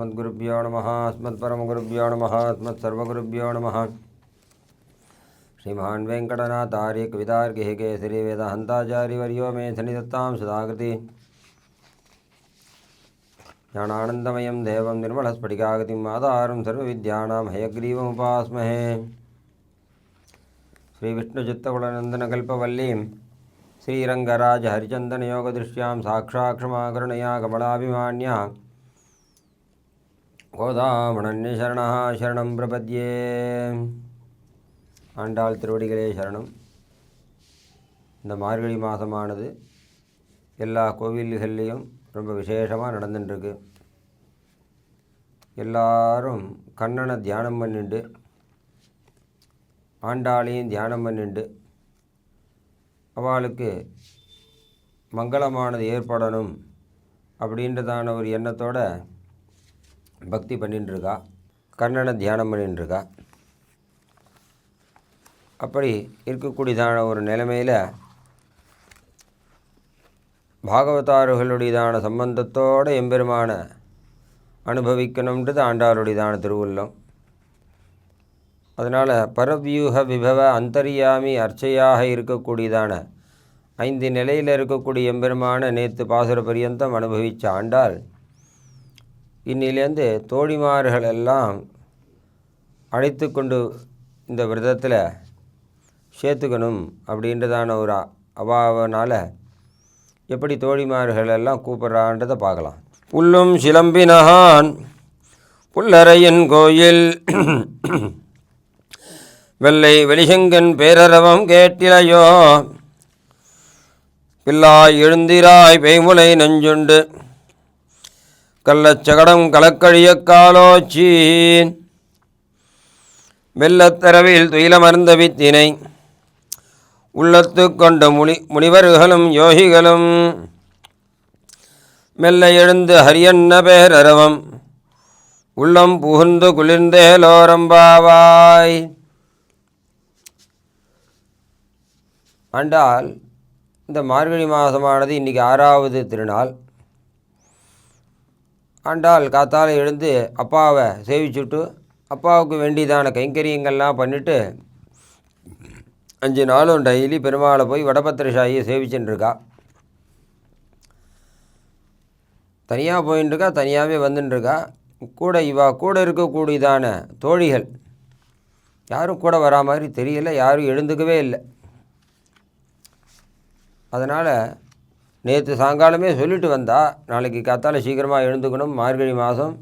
अस्मद्गुरुभ्यो नमः अस्मत्परमगुरुभ्यो नमः अस्मत्सर्वगुरुभ्यो नमः श्रीमान् वेङ्कटनाथार्य कवितार्किः केसरी वेदान्ताचार्यवर्यो मे सन्निधत्तां सदाकृति ज्ञानानन्दमयं देवं निर्मलस्फटिकाकृतिम् आधारं सर्वविद्यानां हयग्रीवमुपास्महे श्रीविष्णुचित्तकुलनन्दनकल्पवल्लीं श्रीरङ्गराजहरिचन्दनयोगदृश्यां साक्षाक्षमाकरुणया कमलाभिमान्या கோதாமணன்யசரணः சரணம் பிரபத்யே. ஆண்டாள் திருவடிகளே சரணம். இந்த மார்கழி மாதமானது எல்லா கோவில்கள்லேயும் ரொம்ப விசேஷமாக நடந்துட்டுருக்கு. எல்லாரும் கண்ணனை தியானம் பண்ணிண்டு ஆண்டாளையும் தியானம் பண்ணிண்டு அவளுக்கு மங்களமானது ஏற்படணும் அப்படின்றதான ஒரு எண்ணத்தோட பக்தி பண்ணிட்டுருக்கா, கண்ணனை தியானம் பண்ணிட்டுருக்கா. அப்படி இருக்கக்கூடியதான ஒரு நிலைமையில் பாகவதார்களுடையதான சம்பந்தத்தோடு எம்பெருமான அனுபவிக்கணுன்றது ஆண்டாளுடையதான திருவுள்ளம். அதனால் பரவியூக விபவ அந்தரியாமி அர்ச்சையாக இருக்கக்கூடியதான 5 நிலையில் இருக்கக்கூடிய எம்பெருமான நேற்று பாசுர பரியந்தம் அனுபவித்த ஆண்டாள் இன்னிலேருந்து தோழிமார்கள் எல்லாம் அழைத்து கொண்டு இந்த விரதத்தில் சேர்த்துக்கணும் அப்படின்றதான ஒரு அபாவனால் எப்படி தோழிமார்கள் எல்லாம் கூப்பிட்றான்றதை பார்க்கலாம். புல்லும் சிலம்பினகான் புல்லரையன் கோயில் வெள்ளை வெளிசெங்கன் பேரரவம் கேட்டிலையோ பில்லாய் எழுந்திராய் பெய்முலை நஞ்சுண்டு கள்ளச்சகடம் கலக்கழிய காலோச்சி வெள்ளத்தரவில் துயிலமர்ந்த வித்தினை உள்ளத்து கொண்ட முனிவர்களும் யோகிகளும் மெல்ல எழுந்து ஹரியன்ன பேரரவம் உள்ளம் புகுந்து குளிர்ந்தேலோரம்பாவாய். ஆண்டாள் இந்த மார்கழி மாதமானது இன்றைக்கி 6வது திருநாள். ஆண்டாள் காத்தால் எழுந்து அப்பாவை சேவிச்சுட்டு அப்பாவுக்கு வேண்டியதான கைங்கரியங்கள்லாம் பண்ணிவிட்டு 5 நாளும் டெய்லி பெருமாளை போய் வடபத்திரசாயியை சேவிச்சுட்டுருக்கா. தனியாக போயின்ட்டுருக்கா, தனியாகவே வந்துட்டுருக்கா. கூட இருக்கக்கூடியதான தோழிகள் யாரும் கூட வரா மாதிரி தெரியல, யாரும் எழுந்துக்கவே இல்லை. அதனால் நேற்று சாயங்காலமே சொல்லிட்டு வந்தா, நாளைக்கு காத்தால சீக்கிரமாக எழுந்துக்கணும், மார்கழி மாதம்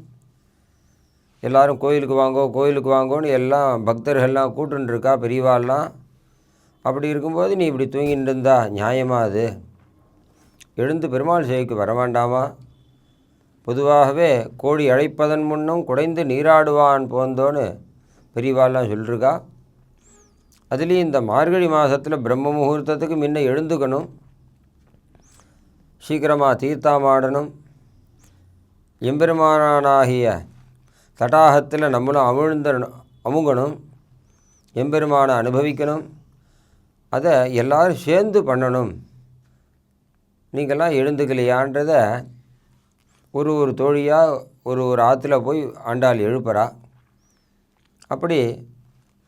எல்லோரும் கோயிலுக்கு வாங்கோன்னு எல்லாம் பக்தர்கள்லாம் கூட்டுருக்கா, பெரியவாள்லாம். அப்படி இருக்கும்போது நீ இப்படி தூங்கிட்டு இருந்தா நியாயமா? அது எழுந்து பெருமாள் சேவைக்கு வரவேண்டாமா? பொதுவாகவே கோழி அழைப்பதன் முன்னும் குடைந்து நீராடுவான் போந்தோன்னு பெரியவாள்லாம் சொல்லிருக்கா. அதுலேயும் இந்த மார்கழி மாதத்தில் பிரம்ம முகூர்த்தத்துக்கு முன்ன எழுந்துக்கணும், சீக்கிரமாக தீர்த்தாமாடணும், எம்பெருமானாகிய தடாகத்தில் நம்மளும் அமுங்கணும், எம்பெருமானை அனுபவிக்கணும். அதை எல்லோரும் சேர்ந்து பண்ணணும். நீங்கள்லாம் எழுந்துக்கலையான்றதை ஒரு தோழியாக ஒரு ஆற்றுல போய் ஆண்டாள் எழுப்புறா. அப்படி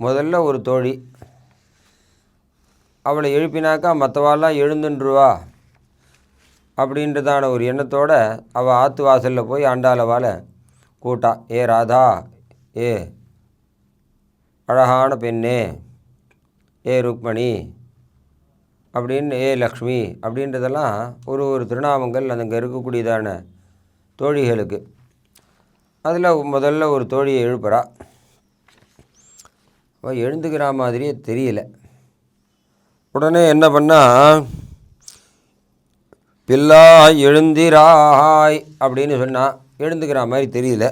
முதல்ல ஒரு தோழி அவளை எழுப்பினாக்கா மற்றவாள்லாம் எழுந்துன்றுவா அப்படின்றதான ஒரு எண்ணத்தோடு அவள் ஆற்று வாசலில் போய் ஆண்டாளவால் கூட்டா. ஏ ராதா, ஏ அழகான பெண்ணே, ஏ ருக்மணி அப்படின்னு, ஏ லக்ஷ்மி அப்படின்றதெல்லாம் ஒரு திருநாமங்கள் அங்கே இருக்கக்கூடியதான தோழிகளுக்கு. அதில் முதல்ல ஒரு தோழியை எழுப்புறா. அவள் எழுந்துக்கிற மாதிரியே தெரியல. உடனே என்ன பண்ணால், பில்லா எழுந்திராய் அப்படின்னு சொன்னால் எழுந்துக்கிற மாதிரி தெரியல.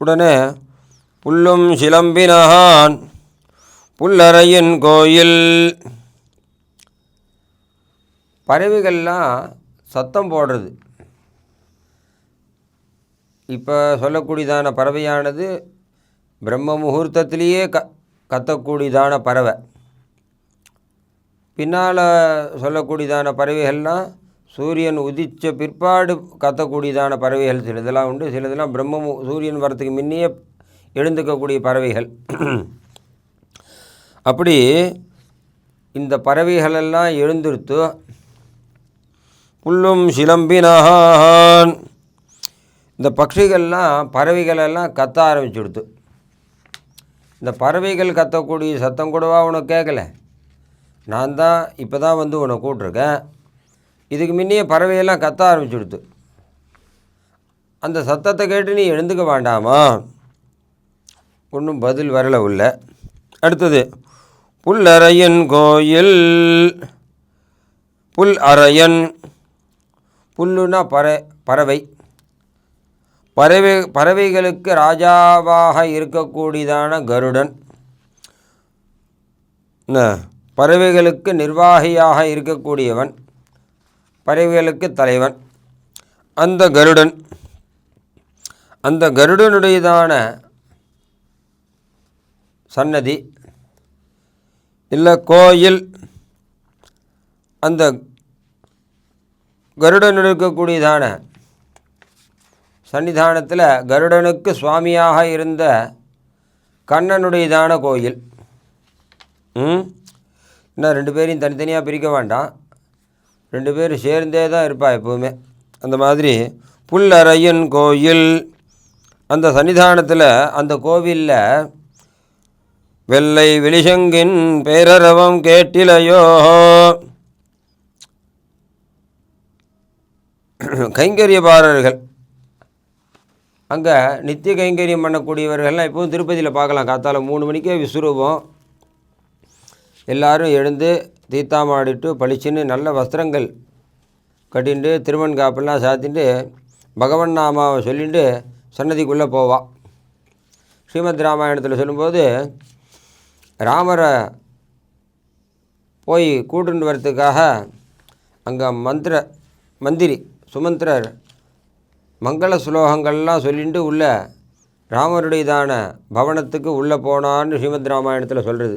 உடனே புல்லும் சிலம்பினகான் புல்லரையன் கோயில், பறவைகள்லாம் சத்தம் போடுறது. இப்போ சொல்லக்கூடியதான பறவையானது பிரம்ம முகூர்த்தத்திலேயே கத்தக்கூடியதான பறவை. பின்னால் சொல்லக்கூடியதான பறவைகள்லாம் சூரியன் உதித்த பிற்பாடு கத்தக்கூடியதான பறவைகள் சிலதெல்லாம் உண்டு. சிலதெல்லாம் பிரம்மமும் சூரியன் வரத்துக்கு முன்னையே எழுந்துக்கக்கூடிய பறவைகள். அப்படி இந்த பறவைகளெல்லாம் எழுந்திருத்து புல்லும் சிலம்பினான். இந்த பட்சிகள்லாம் பறவைகளெல்லாம் கத்த ஆரம்பிச்சுடுத்து. இந்த பறவைகள் கத்தக்கூடிய சத்தம் கூடவா உனக்கு கேட்கல? நான் தான் இப்போ தான் வந்து உன்னை கூப்பிட்ருக்கேன். இதுக்கு முன்னையே பறவையெல்லாம் கத்த ஆரம்பிச்சுடுத்து. அந்த சத்தத்தை கேட்டு நீ எழுந்துக்க வேண்டாமா? ஒன்றும் பதில் வரல உள்ள. அடுத்தது புல்லரையன் கோயில். புல் அரையன், புல்லுனா பறவை. பறவைகளுக்கு ராஜாவாக இருக்கக்கூடியதான கருடன், பறவைகளுக்கு நிர்வாகியாக இருக்கக்கூடியவன், பறவைகளுக்கு தலைவன் அந்த கருடன். அந்த கருடனுடையதான சன்னதி இல்லை கோயில், அந்த கருடன் இருக்கக்கூடியதான சன்னிதானத்தில் கருடனுக்கு சுவாமியாக இருந்த கண்ணனுடையதான கோயில். இன்னும் 2 பேரையும் தனித்தனியாக பிரிக்க வேண்டாம், 2 பேரும் சேர்ந்தே தான் இருப்பா எப்போவுமே. அந்த மாதிரி புல்லரையன் கோயில், அந்த சன்னிதானத்தில் அந்த கோவிலில் வெள்ளை வெளிசங்கின் பேரரவம் கேட்டிலையோ. கைங்கரியபாரர்கள் அங்கே நித்திய கைங்கரியம் பண்ணக்கூடியவர்கள்லாம் இப்போவும் திருப்பதியில் பார்க்கலாம். காத்தால 3 மணிக்கே விஸ்வரூபம். எல்லோரும் எழுந்து தீர்த்தாமாடிட்டு பளிச்சுன்னு நல்ல வஸ்திரங்கள் கட்டிண்டு திருமண் காப்பெல்லாம் சாத்திட்டு பகவன் நாமாவை சொல்லிட்டு சன்னதிக்குள்ளே போவாள். ஸ்ரீமத் ராமாயணத்தில் சொல்லும்போது ராமரை போய் கூட்டுண்டு வரத்துக்காக அங்கே மந்திரி சுமந்திரர் மங்கள ஸ்லோகங்கள்லாம் சொல்லிட்டு உள்ள ராமருடையதான பவனத்துக்கு உள்ளே போனான்னு ஸ்ரீமத் ராமாயணத்தில் சொல்கிறது.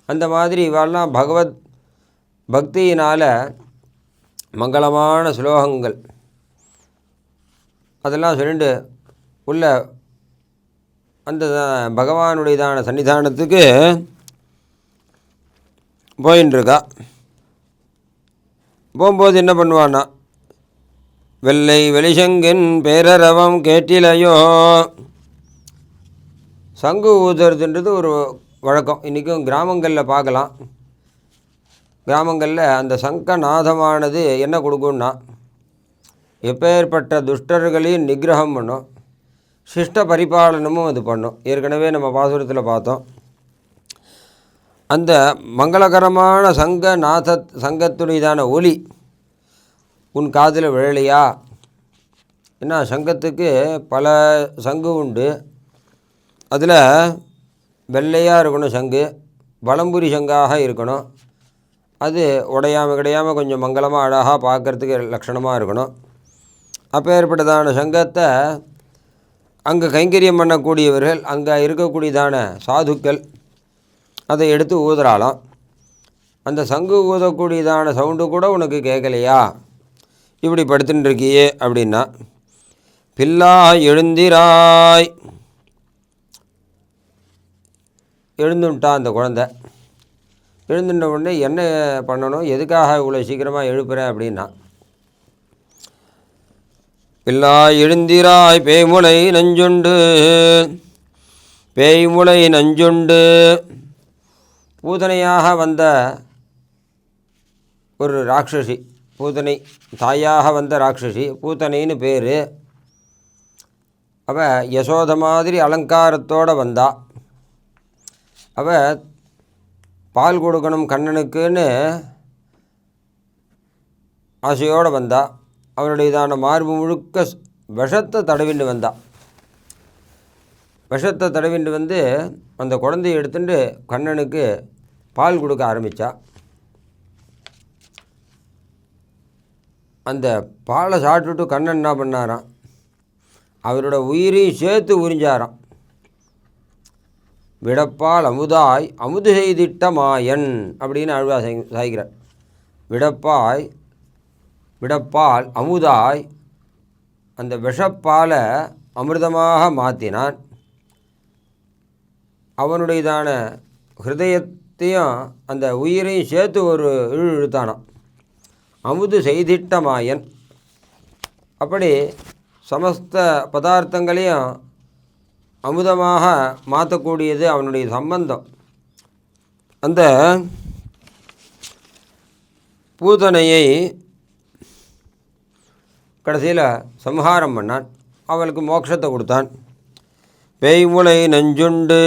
அந்த மாதிரி இவெல்லாம் பகவத் பக்தியினால் மங்களமான ஸ்லோகங்கள் அதெல்லாம் சொல்லிட்டு உள்ள அந்த பகவானுடையதான சன்னிதானத்துக்கு போயின்ட்டுருக்கா. போகும்போது என்ன பண்ணுவான்னா, வெள்ளை வெளிசங்கின் பேரரவம் கேட்டிலையோ. சங்கு ஊதுறதுன்றது ஒரு வழக்கம் இன்றைக்கும் கிராமங்களில் பார்க்கலாம். கிராமங்களில் அந்த சங்கநாதமானது என்ன கொடுக்கும்னா, எப்பேற்பட்ட துஷ்டர்களையும் நிகிரகம் பண்ணும், சிஷ்ட பரிபாலனமும் அது பண்ணும். ஏற்கனவே நம்ம பாசுரத்தில் பார்த்தோம். அந்த மங்களகரமான சங்கத்துடையதான ஒலி உன் காதில் விழலையா? ஏன்னா சங்கத்துக்கு பல சங்கு உண்டு. அதில் வெள்ளையாக இருக்கணும் சங்கு, வலம்புரி சங்காக இருக்கணும். அது உடையாமல் கிடையாமல் கொஞ்சம் மங்களமாக அழகாக பார்க்குறதுக்கு லட்சணமாக இருக்கணும். அப்போ ஏற்பட்டதான சங்கத்தை அங்கே கைங்கரியம் பண்ணக்கூடியவர்கள், அங்கே இருக்கக்கூடியதான சாதுக்கள் அதை எடுத்து ஊதுறாலாம். அந்த சங்கு ஊதக்கூடியதான சவுண்டு கூட உனக்கு கேட்கலையா? இப்படி படுத்துட்டு இருக்கியே அப்படின்னா, பில்லா எழுந்திராய். எழுந்துட்டான் அந்த குழந்தை. எழுந்துட்ட உடனே என்ன பண்ணணும், எதுக்காக இவ்வளோ சீக்கிரமாக எழுப்புறேன் அப்படின்னா, பில்லா எழுந்திராய் பேய்முளை நஞ்சுண்டு. பேய்முளை நஞ்சுண்டு பூதனையாக வந்த ஒரு ராட்சசி, பூதனை தாயாக வந்த ராட்சசி, பூதனைன்னு பேர். அவள் யசோத மாதிரி அலங்காரத்தோடு வந்தா. அவள் பால் கொடுக்கணும் கண்ணனுக்குன்னு ஆசையோடு வந்தா. அவருடையதான மார்பு முழுக்க விஷத்தை தடவிண்டு வந்தா. விஷத்தை தடவிண்டு வந்து அந்த குழந்தையை எடுத்துட்டு கண்ணனுக்கு பால் கொடுக்க ஆரம்பித்தா. அந்த பாலை சாப்பிட்டுட்டு கண்ணன் என்ன பண்ணாராம், அவரோட உயிரையும் சேர்த்து உறிஞ்சாராம். விடப்பால் அமுதாய் அமுது செய்திட்ட மாயன் அப்படின்னு அழுவா சாய்கிறார். விடப்பாய் விடப்பால் அமுதாய் அந்த விஷப்பாலை அமிர்தமாக மாற்றினான். அவனுடையதான ஹிருதயத்தையும் அந்த உயிரையும் சேர்த்து ஒரு இழுத்தானான். அமுது செய்திட்ட மாயன். அப்படி சமஸ்த பதார்த்தங்களையும் அமுதமாக மாற்றக்கூடியது அவனுடைய சம்பந்தம். அந்த பூதனையை கடைசியில் சம்ஹாரம் பண்ணான். அவளுக்கு மோட்சத்தை கொடுத்தான். பேய்முளை நஞ்சுண்டு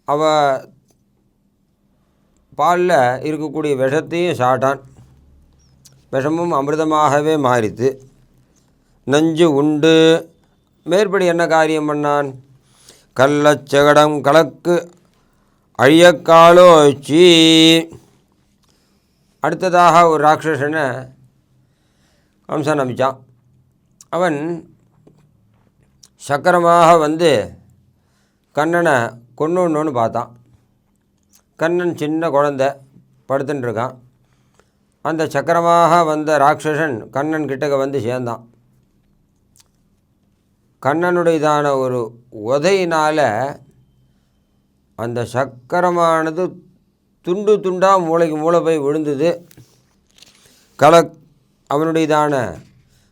அவ பாலில் இருக்கக்கூடிய விஷத்தையும் சாட்டான். விஷமும் அமிர்தமாகவே மாறித்து. நஞ்சு உண்டு மேற்படி என்ன காரியம் பண்ணான்? கள்ளச்சகடம் கலக்கு அழியக்காலோச்சி. அடுத்ததாக ஒரு ராட்சசனை கம்சன் அமைச்சான். அவன் சக்கரமாக வந்து கண்ணனை கொன்னுன்னு பார்த்தான். கண்ணன் சின்ன குழந்தை படுத்துட்டுருக்கான். அந்த சக்கரமாக வந்த ராட்சசன் கண்ணன் கிட்டக்க வந்து சேர்ந்தான். கண்ணனுடையதான ஒரு உதையினால் அந்த சக்கரமானது துண்டு துண்டாக மூளைக்கு மூளை போய் விழுந்தது. அவனுடையதான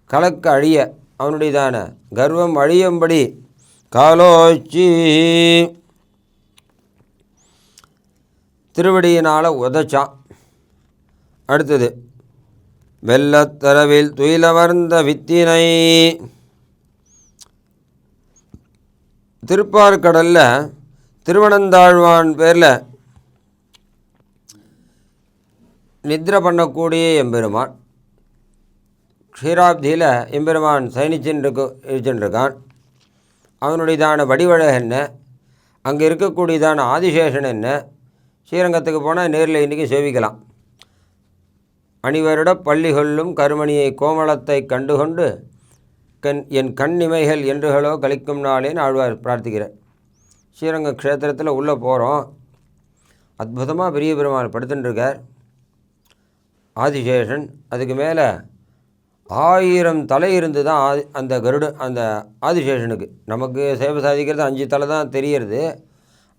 கலக்கு அழிய, அவனுடையதான கர்வம் அழியும்படி காலோச்சி திருவடியினால் உதைச்சான். அடுத்தது வெள்ளத்தரவில் துயிலமர்ந்த வித்தினை. திருப்பார்கடலில் திருவனந்தாழ்வான் பேரில் நித்ரை பண்ணக்கூடிய எம்பெருமான். க்ஷீராப்தியில் எம்பெருமான் இருக்கின்றிருக்கான். அவனுடையதான வடிவழகு என்ன, அங்கே இருக்கக்கூடியதான ஆதிசேஷன் என்ன, ஸ்ரீரங்கத்துக்கு போனால் நேரில் இன்றைக்கி சேவிக்கலாம். அணிவருட பள்ளி கொள்ளும் கருமணியை கோமளத்தை கண்டுகொண்டு என் கண்ணிமைகள் என்றுகளோ கழிக்கும் நாளேன்னு ஆழ்வார் பிரார்த்திக்கிறேன். ஸ்ரீரங்க க்ஷேத்திரத்தில் உள்ளே போகிறோம். அற்புதமாக பெரிய பெருமாள் படுத்துட்டுருக்கார். ஆதிசேஷன், அதுக்கு மேலே 1000 தலை இருந்து தான் அந்த அந்த ஆதிசேஷனுக்கு. நமக்கு சேவை சாதிக்கிறது 5 தலை தான் தெரியறது.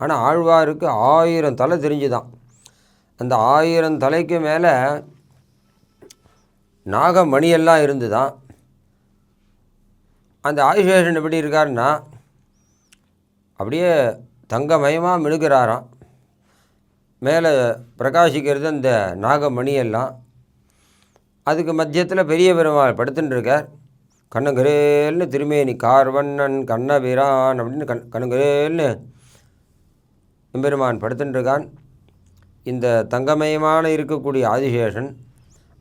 ஆனால் ஆழ்வாருக்கு 1000 தலை தெரிஞ்சுதான். அந்த 1000 தலைக்கு மேலே நாகமணியெல்லாம் இருந்து தான். அந்த ஆதிசேஷன் எப்படி இருக்காருன்னா அப்படியே தங்கமயமாக மினுக்கிறாராம். மேலே பிரகாசிக்கிறது அந்த நாகமணியெல்லாம். அதுக்கு மத்தியத்தில் பெரிய பெருமாள் படுத்துட்டுருக்கார். கண்ணங்கரேல்னு திருமேனி கார்வண்ணன் கண்ணபிரான் அப்படின்னு கண்ணங்கரேல்னு எம்பெருமான் படுத்துட்டுருக்கான். இந்த தங்கமயமான இருக்கக்கூடிய ஆதிசேஷன்,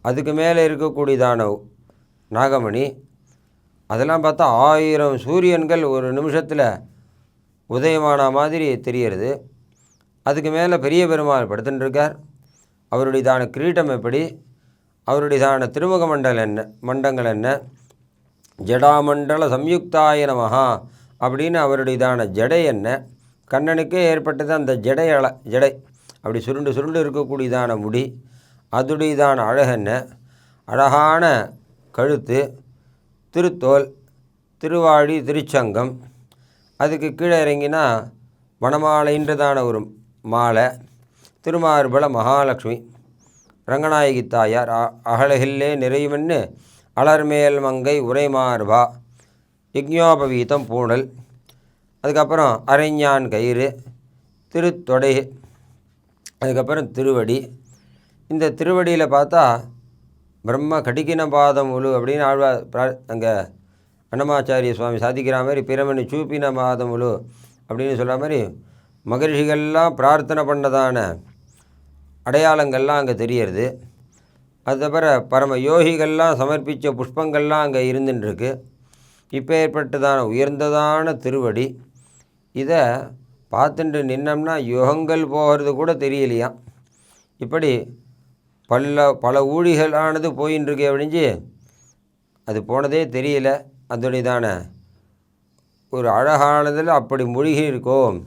அதுக்கு மேலே இருக்கக்கூடியதான நாகமணி, அதெல்லாம் பார்த்தா 1000 சூரியன்கள் ஒரு நிமிஷத்தில் உதயமான மாதிரி தெரிகிறது. அதுக்கு மேலே பெரிய பெருமாள் படுத்துட்டுருக்கார். அவருடையதான கிரீட்டம் எப்படி, அவருடையதான திருமுக மண்டங்கள் என்ன, ஜடாமண்டல சம்யுக்தாய நமஹா அப்படின்னு அவருடையதான ஜடை என்ன, கண்ணனுக்கே ஏற்பட்டது அந்த ஜடை அப்படி சுருண்டு சுருண்டு இருக்கக்கூடியதான முடி, அதுடையதான அழகென்ன, அழகான கழுத்து, திருத்தோல், திருவாழி, திருச்சங்கம், அதுக்கு கீழே இறங்கினா வனமாலைன்றதான ஒரு மாலை, திருமார்பல மகாலட்சுமி, ரங்கநாயகி தாயார், அகலகில்லே நிறையுமென்னு அலர்மேல் மங்கை உரைமார்பா, யக்ஞோபவீதம் பூணல், அதுக்கப்புறம் அரைஞான் கயிறு, திருத்தொடை, அதுக்கப்புறம் திருவடி. இந்த திருவடியில் பார்த்தா பிரம்ம கடிக்கின பாதம் உழு அப்படின்னு ஆழ்வார் அங்கே அன்னமாச்சாரிய சுவாமி சாதிக்கிற மாதிரி பிரமணி சூப்பின பாதம் உழு அப்படின்னு சொல்கிற மாதிரி மகரிஷிகள்லாம் பிரார்த்தனை பண்ணதான அடையாளங்கள்லாம் அங்கே தெரியறது. அது தவிர பரம யோகிகள்லாம் சமர்ப்பித்த புஷ்பங்கள்லாம் அங்கே இருந்துட்டுருக்கு. இப்போ ஏற்பட்டதான உயர்ந்ததான திருவடி, இதை பார்த்துட்டு நின்னோம்னா யுகங்கள் போகிறது கூட தெரியலையாம். இப்படி பல ஊழிகளானது போயின்னு இருக்கு அப்படிஞ்சு அது போனதே தெரியல. அதனுடையதான ஒரு அழகானதில் அப்படி மூழ்கி இருக்கோம்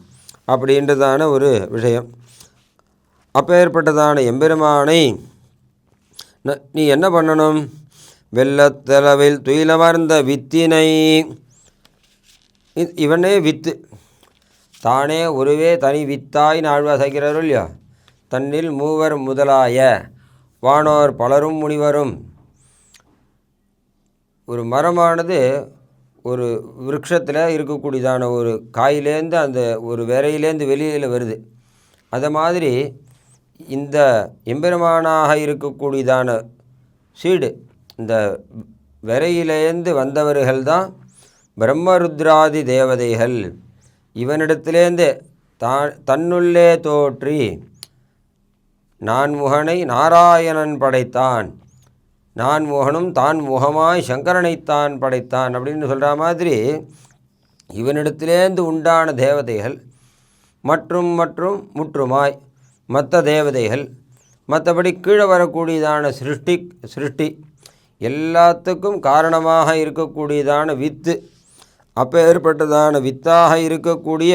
அப்படின்றதான ஒரு விஷயம். அப்போ ஏற்பட்டதான எம்பெருமானை நீ என்ன பண்ணணும்? வெள்ளத்தளவில் துயிலமர்ந்த வித்தினை, இவனே வித்து, தானே ஒருவே தனி வித்தாய் நாழ்வாசைக்கிறாரோ இல்லையோ, தன்னில் மூவர் முதலாய வானோர் பலரும் முனிவரும். ஒரு மரமானது ஒரு விருட்சத்தில் இருக்கக்கூடியதான ஒரு காயிலேருந்து அந்த ஒரு விரையிலேருந்து வெளியில் வருது. அதை மாதிரி இந்த எம்பெருமானாக இருக்கக்கூடியதான சீடு, இந்த விரையிலேருந்து வந்தவர்கள் தான் பிரம்மருத்ராதி தேவதைகள். இவனிடத்திலேருந்து தன்னுள்ளே தோற்றி நான்முகனை நாராயணன் படைத்தான், நான்முகனும் தான் முகமாய் சங்கரனைத்தான் படைத்தான் அப்படின்னு சொல்கிற மாதிரி இவனிடத்திலேருந்து உண்டான தேவதைகள் மற்றும் மற்றும் முற்றுமாய் மற்ற தேவதைகள், மற்றபடி கீழே வரக்கூடியதான சிருஷ்டி எல்லாத்துக்கும் காரணமாக இருக்கக்கூடியதான வித்து, அப்பேற்பட்டதான வித்தாக இருக்கக்கூடிய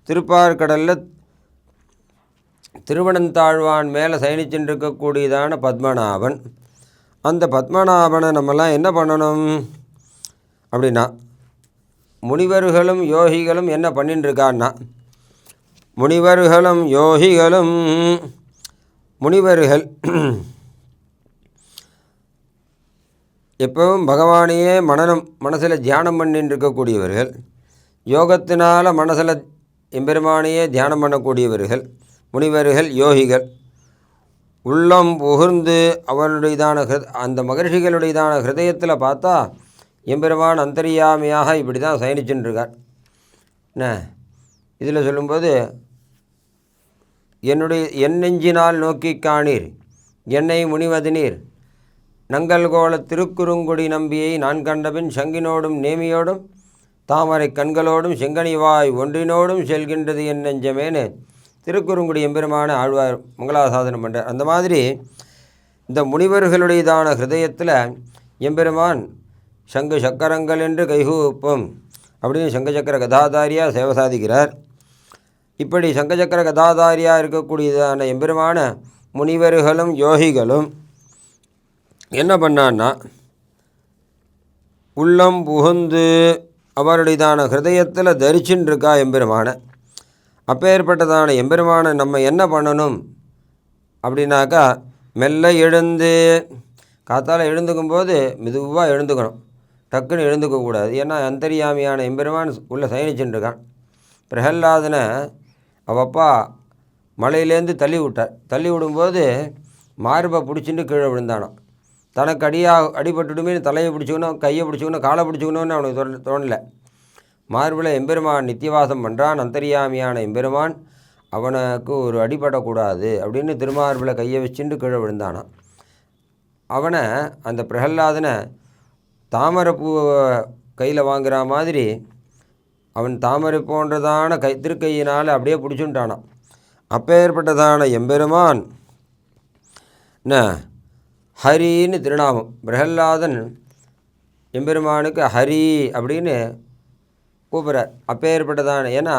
திருப்பார்கடலில் திருவனந்தாழ்வான் மேலே சயனிச்சுருக்கக்கூடியதான பத்மநாபன். அந்த பத்மநாபனை நம்மலாம் என்ன பண்ணணும் அப்படின்னா, முனிவர்களும் யோகிகளும் என்ன பண்ணிட்டுருக்கான்னா, முனிவர்களும் யோகிகளும், முனிவர்கள் எப்பவும் பகவானையே மனசில் தியானம் பண்ணின்னு இருக்கக்கூடியவர்கள், யோகத்தினால் மனசில் எம்பெருமானையே தியானம் பண்ணக்கூடியவர்கள் முனிவர்கள் யோகிகள். உள்ளம் புகுந்து அவனுடையதான அந்த மகர்ஷிகளுடையதான ஹிருதயத்தில் பார்த்தா எம்பெருமான் அந்தரியாமையாக இப்படி தான் சயனிச்சுருக்கார். என்ன இதில் சொல்லும்போது, என் நெஞ்சினால் நோக்கி காணீர் என்னை முனிவதினீர், நங்கள் கோல திருக்குறுங்குடி நம்பியை நான் கண்டபின் சங்கினோடும் நேமியோடும் தாமரை கண்களோடும் செங்கனிவாய் ஒன்றினோடும் செல்கின்றது என் நெஞ்சமேனு திருக்குறுங்குடி எம்பெருமான ஆழ்வார் மங்களாசாசனம் பண்ணுறார். அந்த மாதிரி இந்த முனிவர்களுடையதான ஹிருதயத்தில் எம்பெருமான் சங்கு சக்கரங்கள் என்று கைகூப்பம் அப்படின்னு சங்கச்சக்கர கதாதாரியாக சேவை சாதிக்கிறார். இப்படி சங்கச்சக்கர கதாதாரியாக இருக்கக்கூடியதான எம்பெருமான முனிவர்களும் யோகிகளும் என்ன பண்ணான்னா, உள்ளம் புகுந்து அவருடையதான ஹிருதயத்தில் தரிச்சுன்னு இருக்கா எம்பெருமான. அப்பேற்பட்டதான எம்பெருமானை நம்ம என்ன பண்ணணும் அப்படின்னாக்கா, மெல்ல எழுந்து, காத்தால் எழுந்துக்கும்போது மெதுவாக எழுந்துக்கணும், டக்குன்னு எழுந்துக்கக்கூடாது. ஏன்னா அந்தரியாமியான எம்பெருமான் உள்ளே சயனிச்சுருக்கான். பிரகல்லாதனை அவப்பா மலையிலேருந்து தள்ளி விட்டார். தள்ளி விடும்போது மார்பை பிடிச்சிட்டு கீழே விழுந்தானான். தனக்கு அடிபட்டுடுமே தலையை பிடிச்சிக்கணும், கையை பிடிச்சிக்கணும், காலை பிடிச்சிக்கணும்னு அவனுக்கு தோணலை. மார்பில் எம்பெருமான் நித்தியவாசம் பண்ணுறான், அந்தரியாமியான எம்பெருமான், அவனுக்கு ஒரு அடிபடக்கூடாது அப்படின்னு திருமார்பில் கையை வச்சுட்டு கீழே விழுந்தானான். அவனை அந்த பிரகல்லாதனை தாமரைப்பூவை கையில் வாங்குற மாதிரி அவன் தாமரை போன்றதான திருக்கையினால் அப்படியே பிடிச்சுட்டானான். அப்பேற்பட்டதான எம்பெருமான் என்ன ஹரின்னு திருநாமம். பிரகல்லாதன் எம்பெருமானுக்கு ஹரி அப்படின்னு கூப்பிட்றார். அப்பேற்பட்டதான, ஏன்னா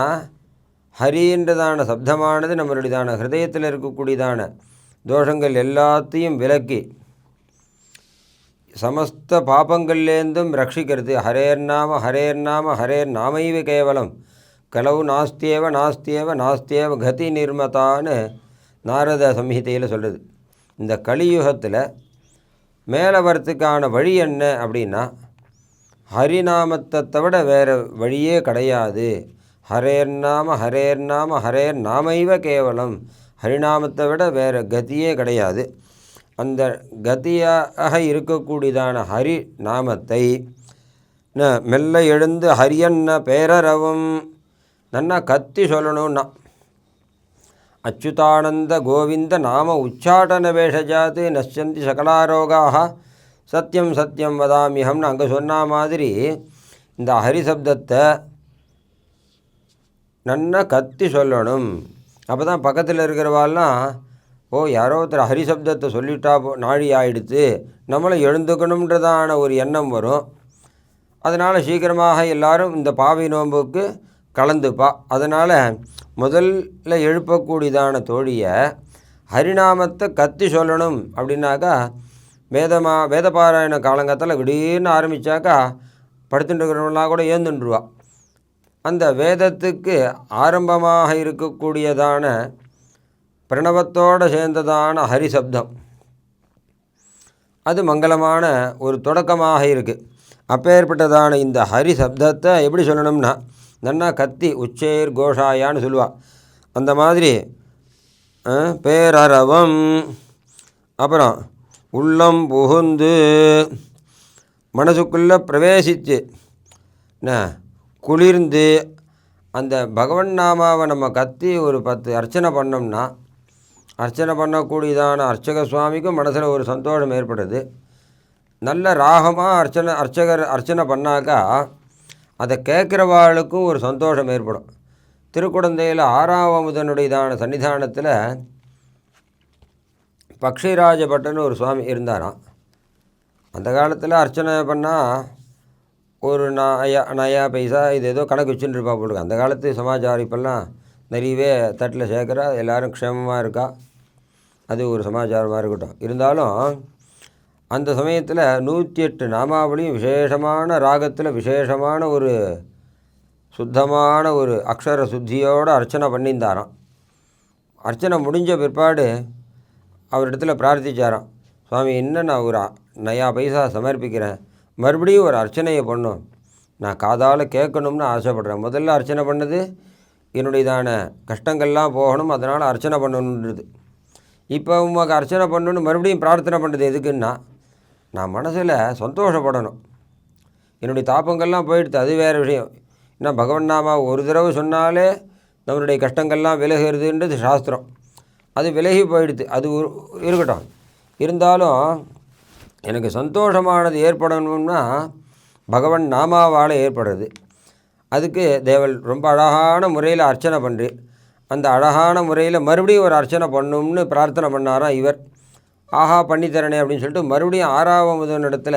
ஹரின்றதான சப்தமானது நம்மளுடையதான ஹிருதயத்தில் இருக்கக்கூடியதான தோஷங்கள் எல்லாத்தையும் விலக்கி சமஸ்த பாபங்கள்லேருந்தும் ரட்சிக்கிறது. ஹரேர்நாம ஹரேர்நாம ஹரேர் நாமைவ கேவலம் கலவு நாஸ்தியேவ நாஸ்தியேவ நாஸ்தியேவ கதி நிர்மதான்னு நாரத சம்ஹிதையில் சொல்கிறது. இந்த கலியுகத்தில் மேலே வரத்துக்கான வழி என்ன அப்படின்னா, ஹரிநாமத்தை தவிர வேறு வழியே கிடையாது. ஹரேர்நாம ஹரேர்நாம ஹரேர் நாமைவ கேவலம், ஹரிநாமத்தை விட வேறு கதியே கிடையாது. அந்த கதியாக இருக்கக்கூடியதான ஹரி நாமத்தை மெல்ல எழுந்து ஹரியன்ன பேரறவும் நன்னா கத்தி சொல்லணும்னா, அச்சுதானந்த கோவிந்த நாம உச்சாடன வேஷஜாத்து நஷ்யந்தி சகலாரோகாக சத்தியம் சத்தியம் வதாமியம்னு அங்கே சொன்ன மாதிரி இந்த ஹரிசப்தத்தை நன்னா கத்தி சொல்லணும். அப்போ தான் பக்கத்தில் இருக்கிறவாள்லாம், ஓ யாரோ ஒருத்தர் ஹரிசப்தத்தை சொல்லிட்டா நாழி ஆயிடுத்து, நம்மளை எழுந்துக்கணுன்றதான ஒரு எண்ணம் வரும். அதனால் சீக்கிரமாக எல்லாரும் இந்த பாவை நோன்புக்கு கலந்துப்பா. அதனால் முதல்ல எழுப்பக்கூடியதான தோழியை ஹரிநாமத்தை கத்தி சொல்லணும் அப்படின்னாக்கா வேதபாராயண காலங்கத்தில் திடீர்னு ஆரம்பித்தாக்கா படுத்துட்டு இருக்கிறவங்களாம் கூட ஏந்துண்டுருவா. அந்த வேதத்துக்கு ஆரம்பமாக இருக்கக்கூடியதான பிரணவத்தோடு சேர்ந்ததான ஹரிசப்தம் அது மங்களமான ஒரு தொடக்கமாக இருக்குது. அப்பேற்பட்டதான இந்த ஹரிசப்தத்தை எப்படி சொல்லணும்னா நன்னா கத்தி உச்சேர் கோஷாயான்னு சொல்லுவாள். அந்த மாதிரி பேரரவம், அப்புறம் உள்ளம் புகுந்து மனசுக்குள்ளே பிரவேசித்து குளிர்ந்து அந்த பகவன் நாமாவை நம்ம கத்தி ஒரு 10 அர்ச்சனை பண்ணோம்னா அர்ச்சனை பண்ணக்கூடியதான அர்ச்சக சுவாமிக்கும் மனசில் ஒரு சந்தோஷம் ஏற்படுது. நல்ல ராகமாக அர்ச்சகர் அர்ச்சனை பண்ணாக்கா அதை கேட்குறவாளுக்கும் ஒரு சந்தோஷம் ஏற்படும். திருக்குடந்தையில் 6ஆம் அமுதனுடையதான சன்னிதானத்தில் பக்ஷிராஜபட்டன்னு ஒரு சுவாமி இருந்தாராம். அந்த காலத்தில் அர்ச்சனை பண்ணால் ஒரு நயா பைசா இது ஏதோ கணக்கு வச்சுட்டு இருப்பா போட்டுருக்கு. அந்த காலத்து சமாச்சாரம் இப்போல்லாம் நிறையவே தட்டில் சேர்க்குறா, எல்லோரும் க்ஷேமமாக இருக்கா, அது ஒரு சமாச்சாரமாக இருக்கட்டும். இருந்தாலும் அந்த சமயத்தில் 108 நாமாவளியும் விசேஷமான ராகத்தில் விசேஷமான ஒரு சுத்தமான ஒரு அக்ஷர சுத்தியோடு அர்ச்சனை பண்ணியிருந்தாராம். அர்ச்சனை முடிஞ்ச பிற்பாடு அவரிடத்துல பிரார்த்திச்சாராம், சுவாமி இன்னும் நான் ஒரு நயா பைசா சமர்ப்பிக்கிறேன், மறுபடியும் ஒரு அர்ச்சனையை பண்ணும், நான் காதால் கேட்கணும்னு ஆசைப்பட்றேன். முதல்ல அர்ச்சனை பண்ணது என்னுடையதான கஷ்டங்கள்லாம் போகணும், அதனால் அர்ச்சனை பண்ணணுன்றது. இப்போ உமக்கு அர்ச்சனை பண்ணணுன்னு மறுபடியும் பிரார்த்தனை பண்ணுறது எதுக்குன்னா நான் மனசில் சந்தோஷப்படணும், என்னுடைய தாப்பங்கள்லாம் போயிடுது, அது வேறு விஷயம். ஏன்னா பகவன் நாமா ஒரு தடவை சொன்னாலே நம்மளுடைய கஷ்டங்கள்லாம் விலகிறதுன்றது சாஸ்திரம், அது விலகி போயிடுது, அது இருக்கட்டும். இருந்தாலும் எனக்கு சந்தோஷமானது ஏற்படணும்னா பகவன் நாமாவால் ஏற்படுறது. அதுக்கு தேவல் ரொம்ப அழகான முறையில் அர்ச்சனை பண்ணுறி, அந்த அழகான முறையில் மறுபடியும் ஒரு அர்ச்சனை பண்ணணும்னு பிரார்த்தனை பண்ணாராம் இவர். ஆஹா பண்ணித்தரணே அப்படின்னு சொல்லிட்டு மறுபடியும் 6ஆம் அமுதன் இடத்துல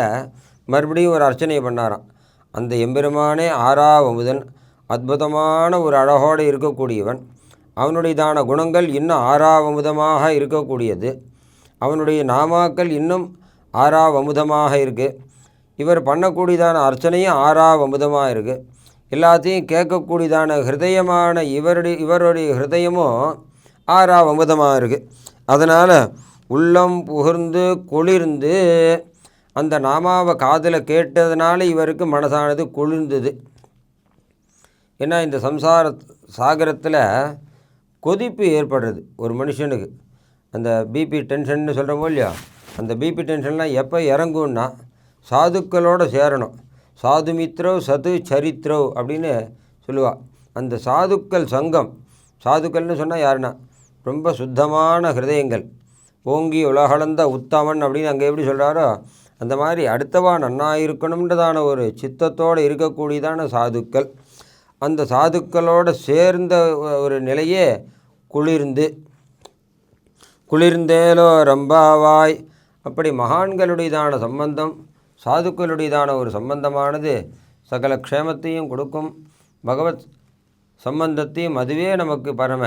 மறுபடியும் ஒரு அர்ச்சனையை பண்ணாராம். அந்த எம்பெருமானே 6ஆம் அமுதன் அற்புதமான ஒரு அழகோடு இருக்கக்கூடியவன், அவனுடையதான குணங்கள் இன்னும் 6ஆம் அமுதமாக இருக்கக்கூடியது, அவனுடைய நாமாக்கள் இன்னும் 6ஆம் அமுதமாக இருக்குது, இவர் பண்ணக்கூடியதான அர்ச்சனையும் 6ஆம் அமுதமாக இருக்குது, எல்லாத்தையும் கேட்கக்கூடியதான ஹிருதயமான இவருடைய ஹிருதயமும் 6ஆம் அமுதமாக இருக்குது. அதனால் உள்ளம் புகுந்து குளிர்ந்து அந்த நாமாவை காதில் கேட்டதுனால இவருக்கு மனசானது குளிர்ந்தது. ஏன்னா இந்த சம்சார சாகரத்தில் கொதிப்பு ஏற்படுறது ஒரு மனுஷனுக்கு, அந்த பிபி டென்ஷன்னு சொல்கிறோமோ இல்லையா, அந்த பிபி டென்ஷன்லாம் எப்போ இறங்கும்னா சாதுக்களோடு சேரணும். சாதுமித்ரவ் சது சரித்ரவ் அப்படின்னு சொல்லுவாள். அந்த சாதுக்கள் சங்கம், சாதுக்கள்னு சொன்னால் யாருன்னா ரொம்ப சுத்தமான ஹிருதயங்கள், ஓங்கி உலகளந்த உத்தமன் அப்படின்னு அங்கே எப்படி சொல்கிறாரோ அந்த மாதிரி அடுத்தவா நன்னாயிருக்கணுன்றதான ஒரு சித்தத்தோடு இருக்கக்கூடியதான சாதுக்கள். அந்த சாதுக்களோடு சேர்ந்த ஒரு நிலையே குளிர்ந்தேலோ ரம்பாவாய். அப்படி மகான்களுடையதான சம்பந்தம், சாதுக்களுடையதான ஒரு சம்பந்தமானது சகல க்ஷேமத்தையும் கொடுக்கும், பகவத் சம்பந்தத்தையும் அதுவே நமக்கு பரம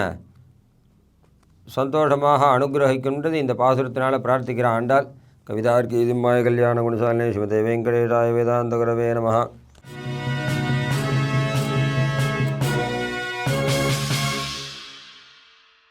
சந்தோஷமாக அனுகிரகிக்கின்றது இந்த பாசுரத்தினால் பிரார்த்திக்கிற ஆண்டாள். கவிதார்க்கி சிம்மாய கல்யாண குணசாலினி ஸ்ரீமதே வெங்கடேஷாய வேதாந்த குரவே நமஹ.